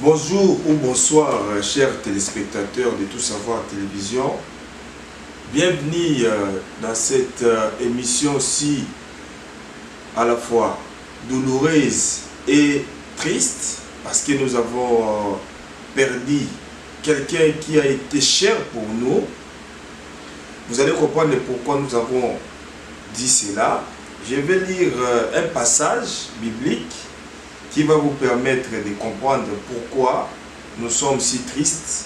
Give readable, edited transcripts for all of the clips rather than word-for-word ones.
Bonjour ou bonsoir, chers téléspectateurs de Tout Savoir Télévision. Bienvenue dans cette émission-ci à la fois douloureuse et triste parce que nous avons perdu quelqu'un qui a été cher pour nous. Vous allez comprendre pourquoi nous avons dit cela. Je vais lire un passage biblique qui va vous permettre de comprendre pourquoi nous sommes si tristes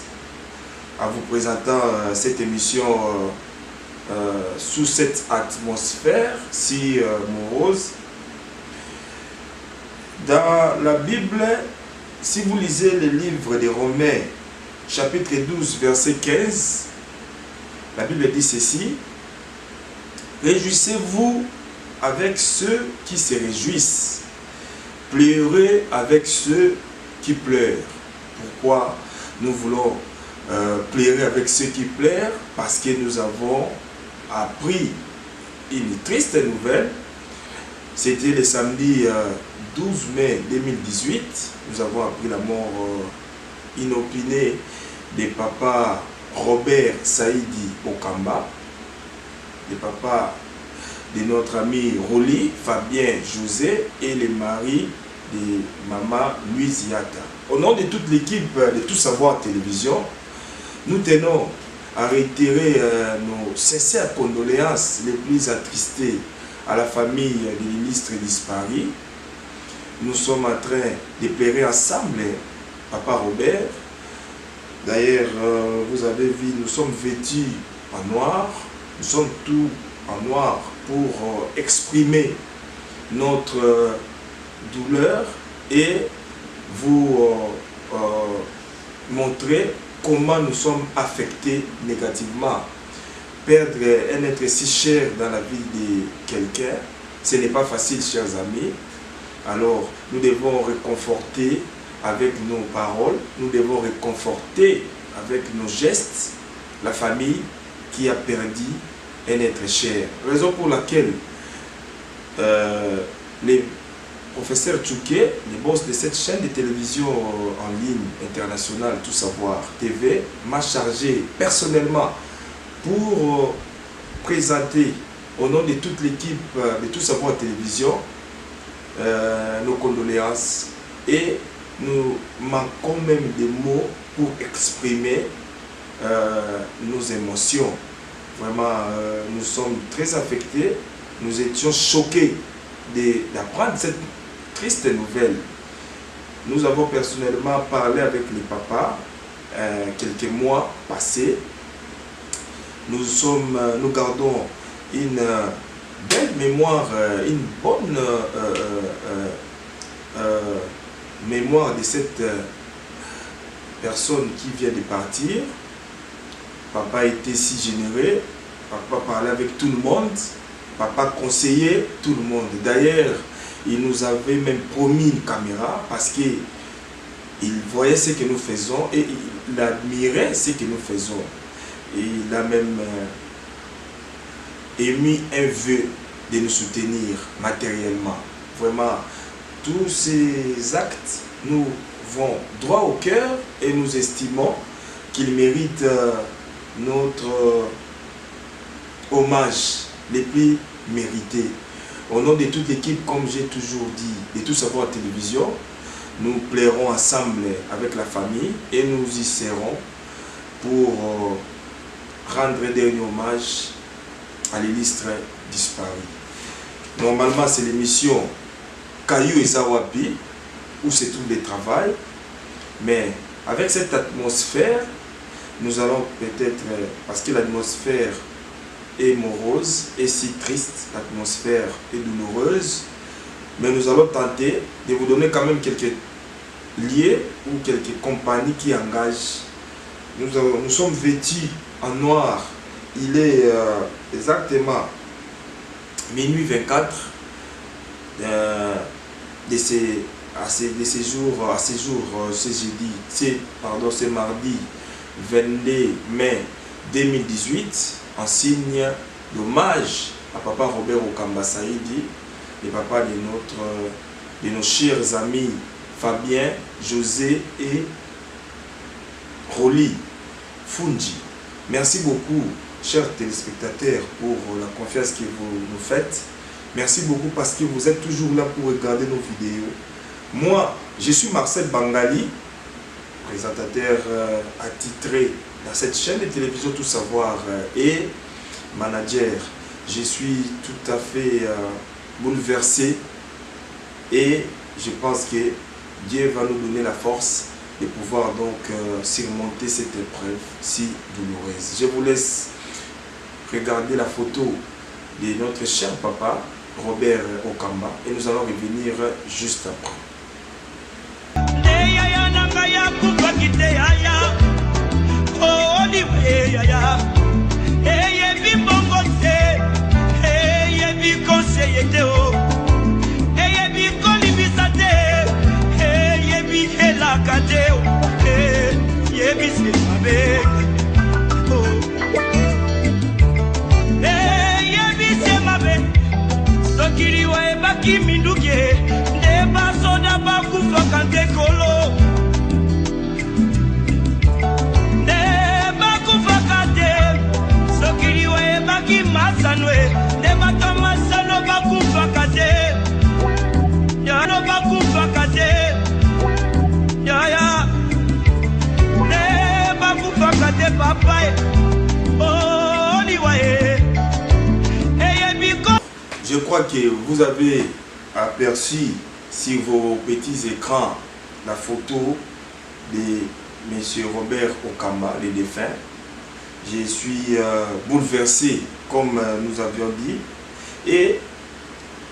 en vous présentant cette émission sous cette atmosphère si morose. Dans la Bible, si vous lisez le livre des Romains, chapitre 12, verset 15, la Bible dit ceci: « Réjouissez-vous avec ceux qui se réjouissent. Pleurez avec ceux qui pleurent. » Pourquoi nous voulons pleurer avec ceux qui pleurent? Parce que nous avons appris une triste nouvelle. C'était le samedi 12 mai 2018. Nous avons appris la mort inopinée de papa Robert Saïdi Okamba, de papa de notre ami Roli, Fabien José et le mari de maman Louise Yata. Au nom de toute l'équipe de Tout Savoir Télévision, nous tenons à réitérer nos sincères condoléances les plus attristées à la famille de l'illustre disparu. Nous sommes en train de pleurer ensemble papa Robert. D'ailleurs, vous avez vu, nous sommes vêtus en noir, nous sommes tous en noir pour exprimer notre douleur et vous montrer comment nous sommes affectés négativement. Perdre un être si cher dans la vie de quelqu'un, ce n'est pas facile, chers amis. Alors, nous devons réconforter avec nos paroles, nous devons réconforter avec nos gestes la famille qui a perdu un être cher. Raison pour laquelle les professeurs Tchouké, les boss de cette chaîne de télévision en ligne internationale Tout Savoir TV, m'a chargé personnellement pour présenter au nom de toute l'équipe de Tout Savoir Télévision nos condoléances, et nous manquons même des mots pour exprimer nos émotions. Vraiment, nous sommes très affectés, nous étions choqués d'apprendre cette triste nouvelle. Nous avons personnellement parlé avec les papas quelques mois passés. Nous gardons une belle mémoire, une bonne mémoire de cette personne qui vient de partir. Papa était si généreux, papa parlait avec tout le monde, papa conseillait tout le monde. D'ailleurs, il nous avait même promis une caméra parce qu'il voyait ce que nous faisons et il admirait ce que nous faisons. Et il a même émis un vœu de nous soutenir matériellement. Vraiment, tous ces actes nous vont droit au cœur et nous estimons qu'ils méritent notre hommage les plus mérités. Au nom de toute l'équipe, comme j'ai toujours dit, de Tout Savoir Télévision, nous pleurons ensemble avec la famille et nous y serons pour rendre un dernier hommage à l'illustre disparu. Normalement, c'est l'émission Caillou et Zawapi, où se trouve le travail, mais avec cette atmosphère, nous allons peut-être, parce que l'atmosphère est morose et si triste, l'atmosphère est douloureuse, mais nous allons tenter de vous donner quand même quelques liens ou quelques compagnies qui engagent. Nous sommes vêtus en noir. Il est exactement minuit 24 de ces jours, c'est mardi 22 mai 2018, en signe d'hommage à papa Robert Okamba Saïdi, le papa de nos chers amis Fabien, José et Roli Fungi. Merci beaucoup, chers téléspectateurs, pour la confiance que vous nous faites. Merci beaucoup parce que vous êtes toujours là pour regarder nos vidéos. Moi, je suis Marcel Bangali, présentateur attitré dans cette chaîne de télévision Tout Savoir et manager. Je suis tout à fait bouleversé et je pense que Dieu va nous donner la force de pouvoir donc surmonter cette épreuve si douloureuse. Je vous laisse regarder la photo de notre cher papa Robert Okamba et nous allons revenir juste après. Je crois que vous avez aperçu sur vos petits écrans la photo de M. Robert Okamba, le défunt. Je suis bouleversé, comme nous avions dit, et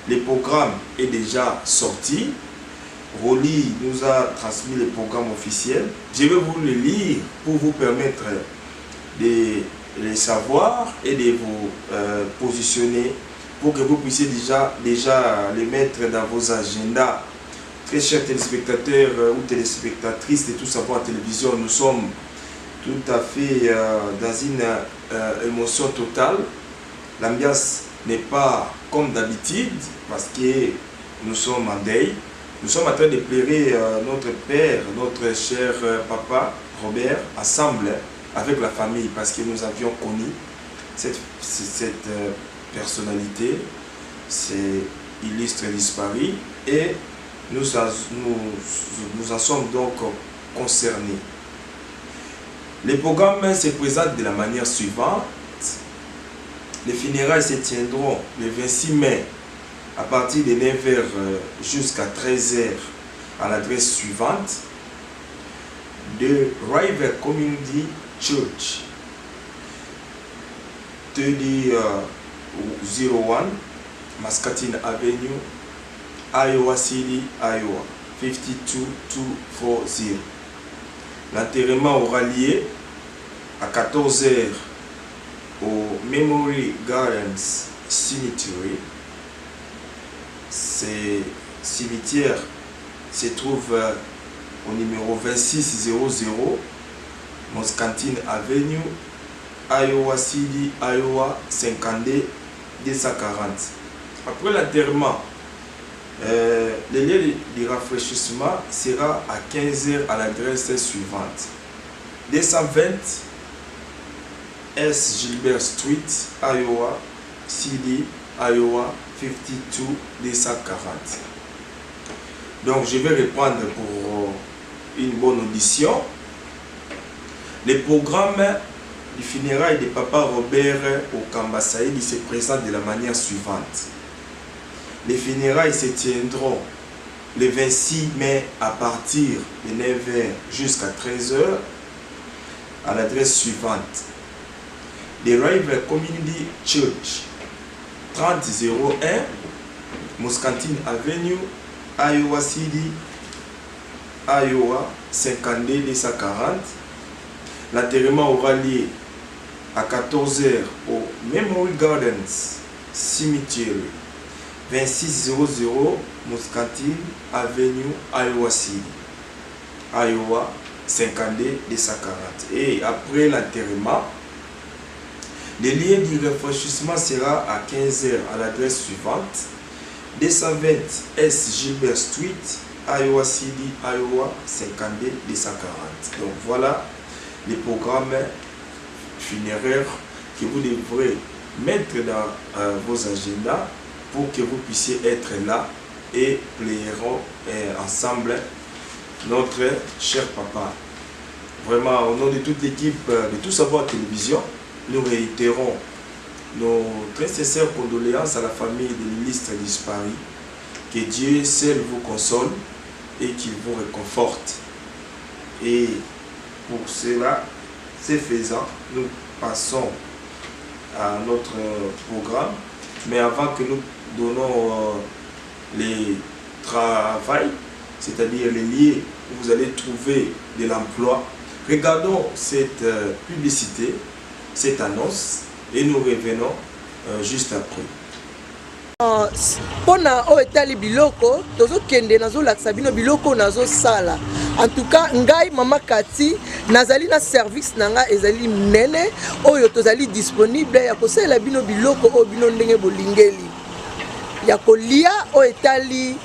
le programme est déjà sorti. Roli nous a transmis le programme officiel. Je vais vous le lire pour vous permettre de les savoir et de vous positionner pour que vous puissiez déjà les mettre dans vos agendas. Très chers téléspectateurs ou téléspectatrices de Tout Savoir Télévision, nous sommes tout à fait dans une émotion totale. L'ambiance n'est pas comme d'habitude parce que nous sommes en deuil. Nous sommes en train de pleurer notre père, notre cher papa Robert, ensemble avec la famille parce que nous avions connu cette personnalité, c'est illustre disparu et nous en sommes donc concernés. Le programme se présente de la manière suivante. Les funérailles se tiendront le 26 mai à partir de 9h jusqu'à 13h à l'adresse suivante de River Community Church 3001 Muscatine Avenue, Iowa City, Iowa 52240. L'enterrement aura lieu à 14h au Memory Gardens Cemetery. Ce cimetière se trouve au numéro 2600 Muscatine Avenue, Iowa City, Iowa 52240. Après l'enterrement, le lieu de rafraîchissement sera à 15h à l'adresse suivante: 220 S. Gilbert Street, Iowa City, Iowa 52240. Donc je vais reprendre pour une bonne audition. Le programme du funérail de papa Robert Okamba Saïdi se présente de la manière suivante. Les funérailles se tiendront le 26 mai à partir de 9h jusqu'à 13h à l'adresse suivante: The River Community Church 3001 Muscatine Avenue, Iowa City, Iowa 52240. L'enterrement aura lieu à 14h au Memory Gardens Cemetery 2600 Muscatine Avenue, Iowa City, Iowa 52240. Et après l'enterrement, le lieu du rafraîchissement sera à 15h à l'adresse suivante: 220 S. Gilbert Street, Iowa City, Iowa 52 240. Donc voilà les programmes funéraires que vous devrez mettre dans vos agendas pour que vous puissiez être là et plierons ensemble notre cher papa. Vraiment, au nom de toute l'équipe de Tout Savoir Télévision, nous réitérons nos très sincères condoléances à la famille de l'illustre disparu. Que Dieu seul vous console et qu'il vous réconforte. Et pour cela, c'est faisant, nous passons à notre programme. Mais avant que nous donnons les travail, c'est-à-dire les lieux où vous allez trouver de l'emploi, regardons cette publicité, cette annonce, et nous revenons juste après. Pona o etali biloko tozo kende nazo laksa bino biloko nazo sala. En tout cas ngai mama Kati nazali na service nanga ezali nene oyo tozali disponible ya kosala bino biloko o bino ndenge bolingeli. Ya kolia o etali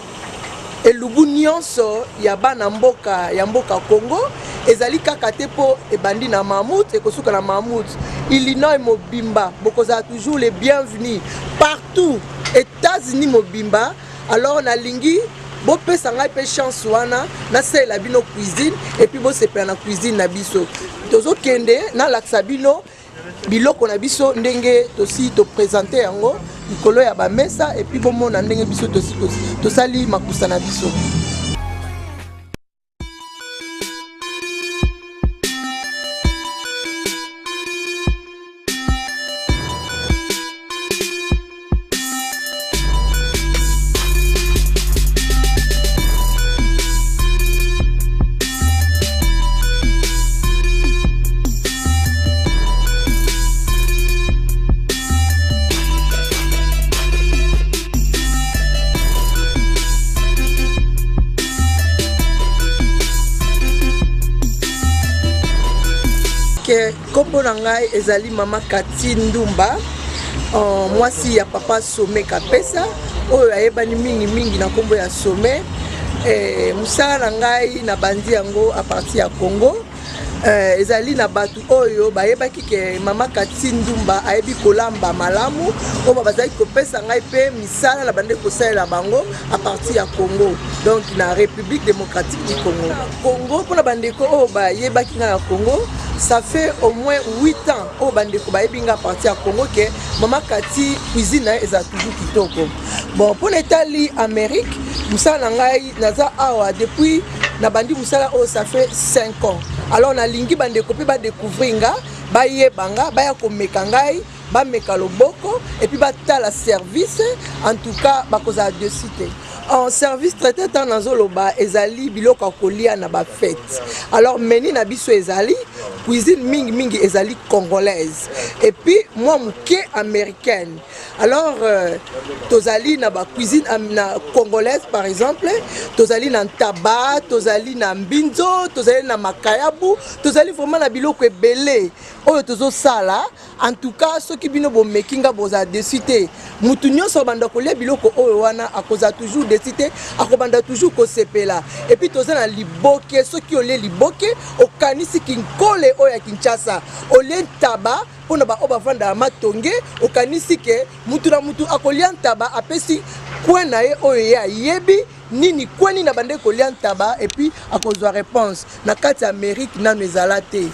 elubu nyonso ya bana mboka ya mboka Congo ezali kaka te po ebandi na Mammouth ekosuka na Mammouth. Illinois mobimba bokoza toujours les bienvenus partout. États-Unis mobimba alors na lingi bo pesa ngai pe chance wana na sela bino cuisine et puis bo sepela na cuisine na biso tozo kende na laksa bino biloko na biso ndenge tosi to présenter yango likolo ya ba mesa et puis bo mona ndenge biso to sali makusa na biso. Kombo na ngai ezali mama Kati Ndumba, mwasi ya papa Some Kapesa oyo ayebani mingi na kombo ya Some. Musala na ngai na bandi yango a partir ya Congo. Ezali na batu oyo bayebaki ke mama Kati Ndumba ayebi kolamba malamu oyo bazali kopesa ngai pe misala na bande kosalela bango a partir ya Congo, donc na République démocratique du Congo. Congo pour na bande ko oyo bayebaki nga na Congo, ça fait au moins 8 ans au bandeko baebinga à partir à Congo que mama Kati cuisine eza toujours kitoko. Bon pour l'Italie Amérique musala ngai naza awa depuis na bandi musala oh ça fait 5 ans. Alors na lingi bandeko pe ba découvrir nga ba yebanga ba ya komeka ngai ba meka loboko et puis ba tala service en tout cas ba koza de cité. En service traité dans nazoloba ezali biloko kolia na ba fête. Alors meni na biso ezali cuisine mingi ezali congolaise et puis moi muke américaine. Alors tozali na ba cuisine na congolaise par exemple, tozali na ntaba, tozali na mbinzo, tozali na makayabu, tozali vraiment na biloko ebele oyo tozo sala. En tout cas ceux qui bino bo makinga boza de cité mutu nyonso banda kolia biloko oyo wana akoza toujours de cité akobanda toujours ko sepela et puis tozali na liboke ceux qui olé liboke okanisi kinkole oyo ya Kinshasa olé ntaba pona ba oba vanda matonge okanisi ke mutu na mutu akolia ntaba apesi kwena ye oyo ya yebi nini kweni na bande kolia ntaba et puis akozwa réponse na kati Amérique nanu ezala te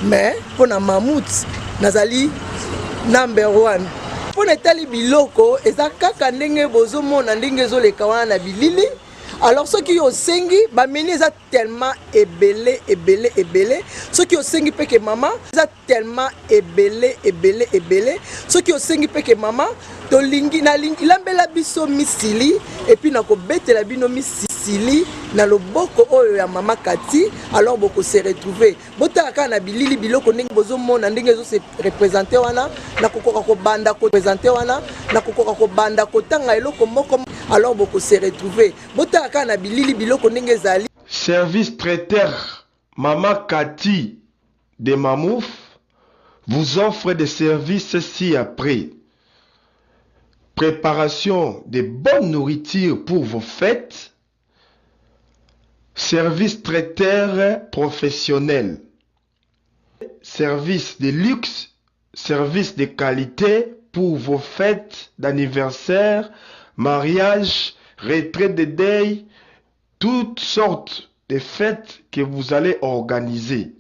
mais pona Mammouth nazali number 1 pona etali biloko eza kaka ndenge bozomona ndenge ezoleka wana na bilili. Alors ceux qui ont sengi bameni eza tellement ebele ceux qui ont sengi peke maman eza tellement ebele ceux qui ont sengi peke maman to lingi na lingi lambela biso misili et puis na ko betela bino misili na loboko oyo ya mama Kati. Alors boko se retrouver botaka na bilili biloko ndenge bozomona ndenge ezo se représenter wana na kokoka ko banda ko présenter wana na kokoka ko banda ko tanga eloko moko. Alors beaucoup se retrouver botaka na bilili biloko ndenge ezali. Service traiteur mama Kati de Mammouth vous offre des services ci-après: préparation de bonne nourriture pour vos fêtes, service traiteur professionnel, service de luxe, service de qualité pour vos fêtes d'anniversaire, mariage, retraite de deuil, toutes sortes de fêtes que vous allez organiser.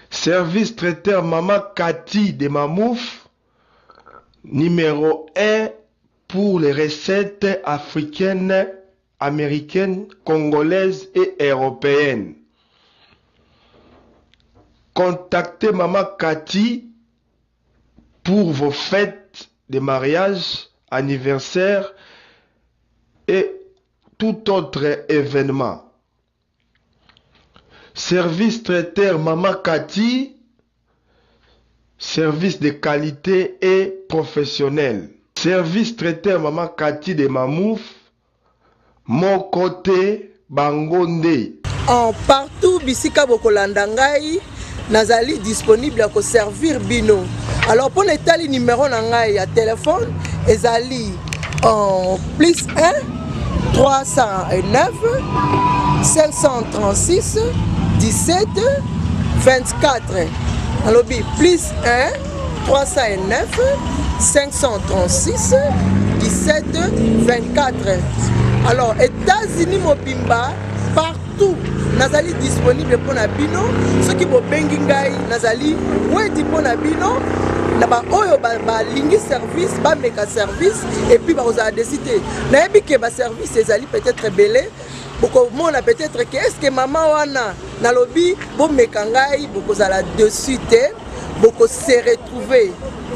Service traiteur Maman Cathy de Mamouf, numéro 1 pour les recettes africaines, américaines, congolaises et européennes. Contactez Maman Cathy pour vos fêtes de mariage, anniversaire et tout autre événement. Service traiteur Maman Cathy, service de qualité et professionnel. Service traiteur Maman Cathy de Mamouf, mon côté Bangonde. En partout, bisika bokolanda ngai, nazali disponible à servir bino. Alors pour l'état numéro na ngai ya téléphone, ezali en plus 1 309 536 17 24. Alors plus 1 309 536 17 24. Alors États-Unis mobimba partout nazali disponible pour na bino. Ceux qui bobengi ngai nazali wedi pour na bino. Na ba oyo ba lingi service ba meka service et puis ba oza décider na yebi ke ba service ezali peut-être belé boko mona peut-être que est-ce que maman wana na lobi bo meka ngai boko zala dessus te boko se retrouver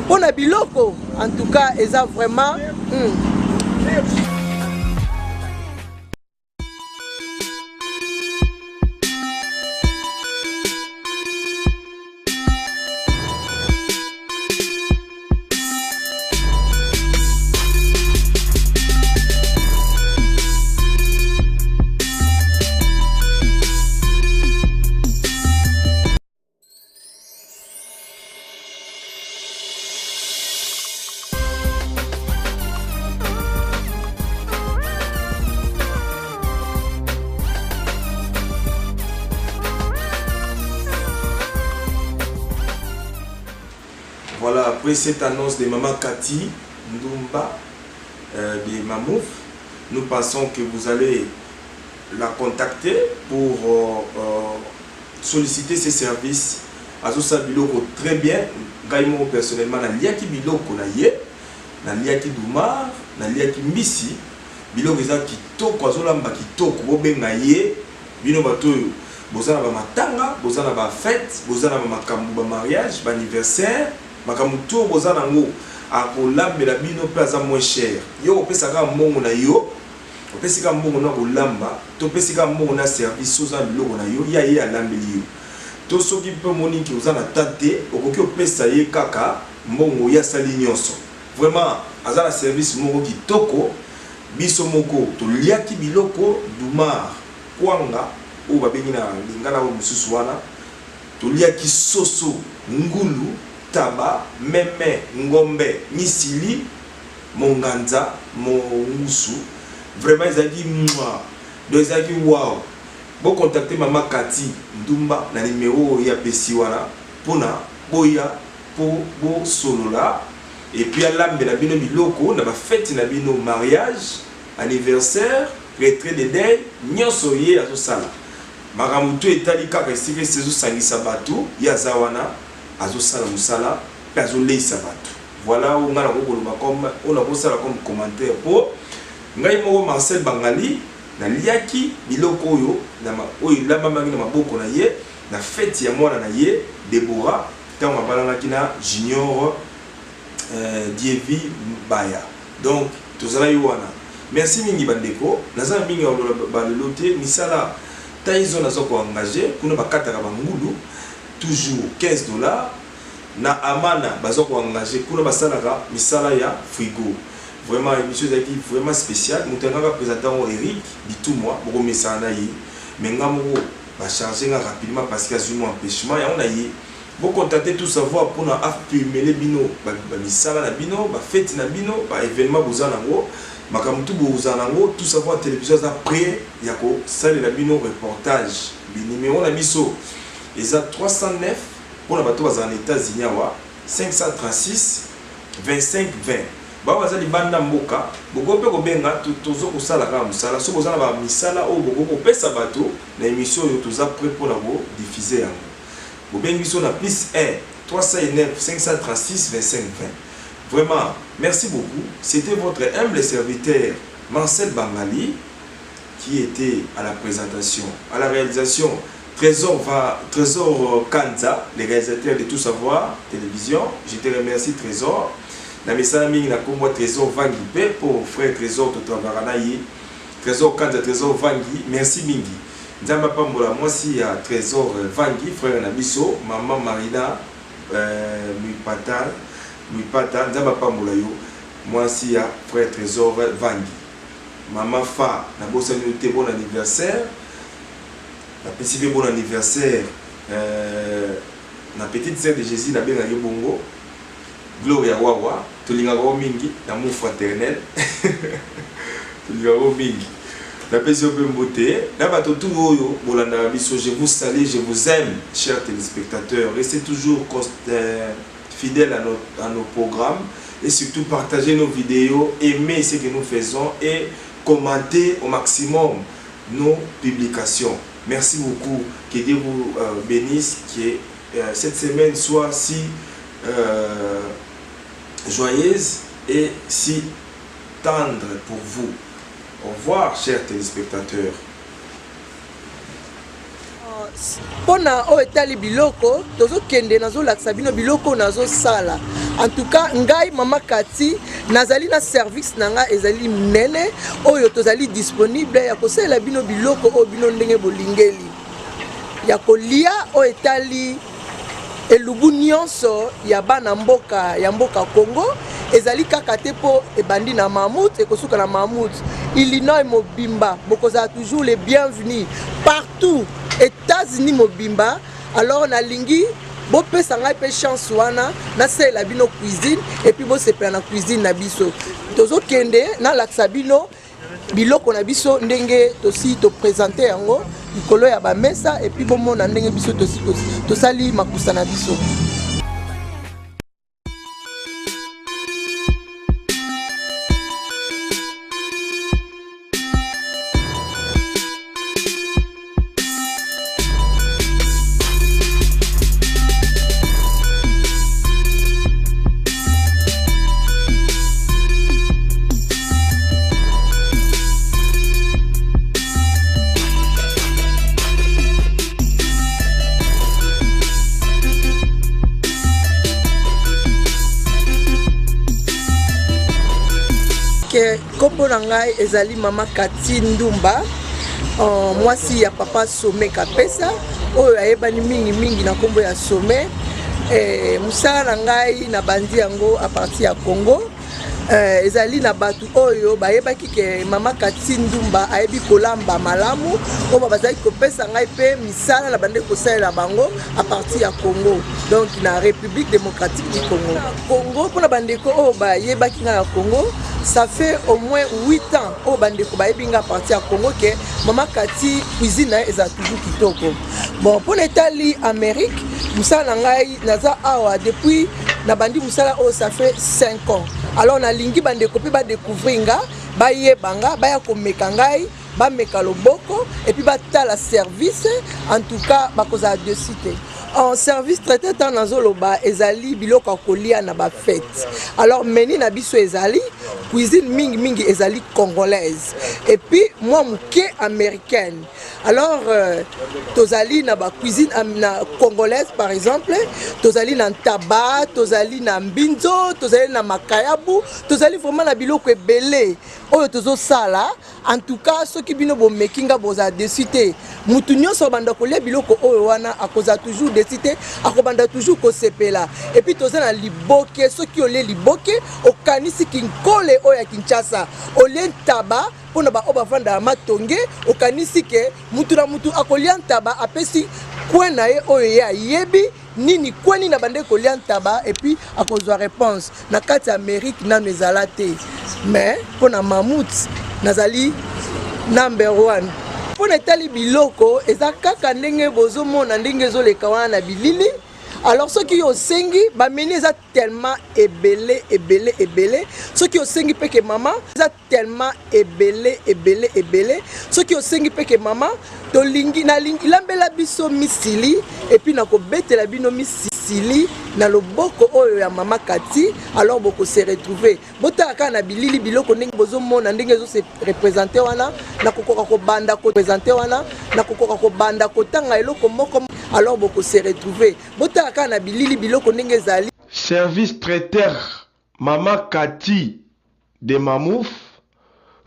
pour na biloko en tout cas eza vraiment Voilà, après cette annonce de Maman Cathy Ndumba de Mamouf, nous pensons que vous allez la contacter pour solliciter ses services. Azosa biloko très bien. Gaïmo personnellement na liaki biloko na ye, na liaki Doumar, na liaki Mbisi. Biloko eza kitoko azolamba kitoko bobenga ye. Bino bato bozana ba matanga, bozana ba fête, bozana ba makambo ba mariage, ba anniversaire. Makamuto bozana ngo akolambela bino pe aza moins cher. Yo opesaka mbongo na yo, opesika mbongo na kolamba, to pesika mbongo na service oza biloko na yo, ya ye alambeli yo. To soki pe moni ki ozana tante, okoki opesa ye kaka mbongo ya sali nyonso. Vraiment azala service moko kitoko, biso moko to liaki biloko Doumar kwanga o babengi na lingana ba mususu wana. To liaki soso ngulu taba, meme, ngombe, nisili, monganza, mongusu. Vraiment, ils ont dit moi. Donc, ils ont dit wow. Bon, contactez Maman Cathy Ndumba, na numéro ya Pesiwana, pona, boya, po, bo, solo là. Et puis, à l'âme de la bino biloko, na ba fête na bino mariage, anniversaire, retraite de deuil, nyosoye à tout ça. Maramuto etali kaka esike sezo sangisa bato, ya zawana. Azosala musala pe azoleisa bato. Voilà où on a comme on a posala comme commentaire pour ngai moko Marcel Bangali na liaki biloko oyo na oyo la mama na maboko na ye na fête ya mwana na ye Deborah tant mabalanga kina junior Dievi Baya. Donc tozala yowana. Merci mingi bandeko. Naza mingi ba lote misala taizo nazo ko engager kuna bakataka bangulu toujours $15 na amana bazo ko engager kuna basalaka misala ya frigo. Vraiment émission zaki vraiment spécial. Mutanga présentant Eric Bitumwa boko misana yi. Mais ngamoko ba charger rapidement parce qu'il y a un empêchement ya on a yi vous contactez tout savoir pour accumuler bino misala na bino ba fête na bino ba événement bozanango makamutu bozanango tout savoir télévision après yako salle na bino reportage bi numéro na biso eza 309 pour la bateau en États-Unis 536 25 20 ba bazali banda mboka bokope ko benga tozo ko sala ka musala so bozana ba misala o boko pesa bateau na émission yo toza prêt pour la diffuser yango Bobengi sur la plus 1 309 536 25 20. Vraiment, merci beaucoup. C'était votre humble serviteur Marcel Bangali qui était à la présentation, à la réalisation. Trésor Kanza, les réalisateurs de Tout Savoir Télévision. Je te remercie Trésor. La message mingi na kombo Trésor Vangi pour frère Trésor Totavaranayi. Trésor Kanza, Trésor Vangi. Merci mingi. Nzamba pambola moi si à Trésor Vangi frère Nabiso maman Marina Muipata Nzamba pambola yo moi si à frère Trésor Vangi maman Fa na bossa nous bon anniversaire la petite bon anniversaire la petite sœur de Jésus na benga yo bongo Gloria Wawa tolinga ro mingi d'amour fraternel tolinga ro mingi. La paix beauté. Je vous salue, je vous aime, chers téléspectateurs. Restez toujours fidèles à nos programmes et surtout partagez nos vidéos, aimez ce que nous faisons et commentez au maximum nos publications. Merci beaucoup. Que Dieu vous bénisse. Que cette semaine soit si joyeuse et si tendre pour vous. Au revoir, chers téléspectateurs. Pona o etali biloko tozo kende nazo laksa bino biloko nazo sala. En tout cas, ngai mama Kati nazali na service nanga ezali nene oyo tozali disponible ya kosala bino biloko o bino ndenge bolingeli. Ya kolia o etali elubu nyonso ya bana mboka ya mboka Congo ezali kaka te po ebandi na Mammouth ekosuka na Mammouth Illinois mobimba bokoza toujours les bienvenus partout États-Unis mobimba alors na lingi bo pesa ngai pe chance wana na sela bino cuisine et puis bo sepela na cuisine na biso tozo kende na laksa bino biloko na biso ndenge tosi to présenter yango likolo ya ba mesa et puis bo mona ndenge biso tosi tosali makusa na biso. Kombo nangai ezali mama Kati Ndumba mwasi ya papa Somé Kapesa oyo ayebani mingi na kombo ya Somé musala nangai na bandi yango a partir ya Congo ezali na batu oyo bayebaki ke mama Kati Ndumba ayebi kolamba malamu oyo bazali kopesa ngai pe misala na bande kosalela bango a partir ya Congo donc na République démocratique du Congo. Congo pour na bande ko oyo bayebaki na Congo ça fait au moins 8 ans au bandeko baebinga parti à Congo que mama Kati cuisine eza toujours kitoko. Bon pour l'Italie Amérique musala ngai naza awa depuis na bandi musala o ça fait 5 ans. Alors na lingi bandeko pe ba découvrir nga ba yebanga ba ya komeka ngai ba meka loboko et puis ba tala service en tout cas ba koza de cité. En service traité tant nazoloba ezali biloko kolia na ba fête. Alors meni na biso ezali cuisine mingi ezali congolaise et puis moi muke américaine. Alors tozali na ba cuisine na congolaise par exemple, tozali na ntaba, tozali na mbinzo, tozali na makayabu, tozali vraiment na biloko ebele oyo tozo sala. En tout cas ceux qui bino bo makinga boza de cité mutu nyonso banda kolia biloko oyo wana akoza toujours de cité akobanda toujours ko sepela et puis toza na liboke ceux qui olé liboke okanisi kinkole oyo ya Kinshasa olé taba pona ba oba vanda matonge okanisi ke mutu na mutu akolia taba apesi kwena ye oyo ya yebi nini kwani na bande kolia ntaba et puis akozwa réponse na kati Amérique nanu ezala te mais pona mammouth nazali number 1 pona tali biloko eza kaka ndenge bozomona ndenge ezoleka wana na bilili. Alors ceux qui ont sengi ba meni ça tellement ébélé ceux qui ont sengi pe que maman ça tellement ébélé ceux qui ont sengi pe que maman to lingi na lingi lambela biso misili et puis nako betela bino misili na loboko oyo ya mama Kati. Alors boko se retrouver botaka na bilili biloko ndenge bozomona ndenge zo se représenter wana na kokoka ko banda ko présenter wana na kokoka ko banda ko tanga eloko moko. Alors beaucoup se retrouver botaka na bilili biloko ndenge zali. Service traiteur Mama Kati de Mamouf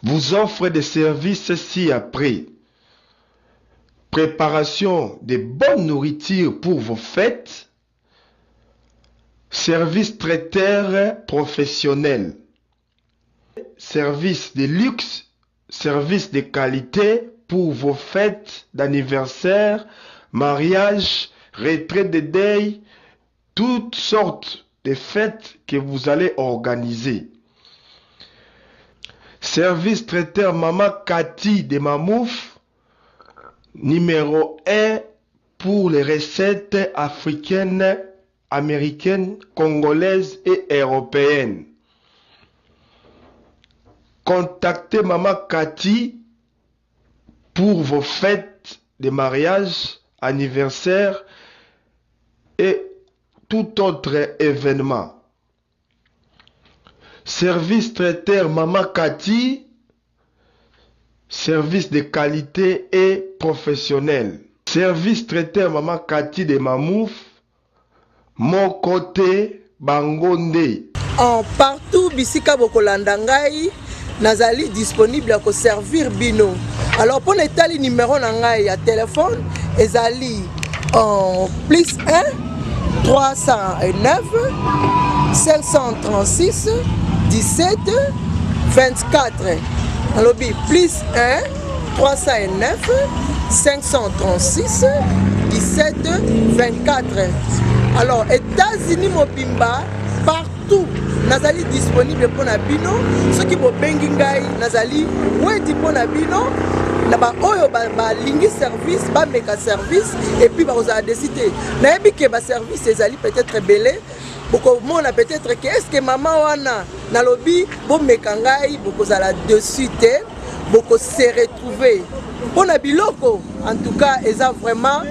vous offre des services ci-après: préparation de bonne nourriture pour vos fêtes, service traiteur professionnel, service de luxe, service de qualité pour vos fêtes d'anniversaire, mariage, retraite de deuil, toutes sortes de fêtes que vous allez organiser. Service traiteur Mama Kati de Mamouf, numéro 1 pour les recettes africaines, américaines, congolaises et européennes. Contactez Mama Kati pour vos fêtes de mariage, anniversaire et tout autre événement. Service traiteur Mama Kati, service de qualité et professionnel. Service traiteur Mama Kati de Mamouf, mon côté Bangonde. En partout bisika bokolanda ngai nazali disponible à servir bino. Alors pour l'étali numéro na ngai ya téléphone ezali en plus 1 309 536 17 24. Alors plus 1 309 536 17 24. Alors États-Unis mobimba partout nazali disponible pour na bino. Ceux qui bo bengi ngai nazali wedi pour na bino. Na ba oyo ba lingi service ba meka service et puis ba oza décider na yebi ke ba service ezali peut-être belé boko mona peut-être que est-ce que maman wana na lobi bo meka ngai boko zala dessus te boko se retrouver pona biloko en tout cas eza vraiment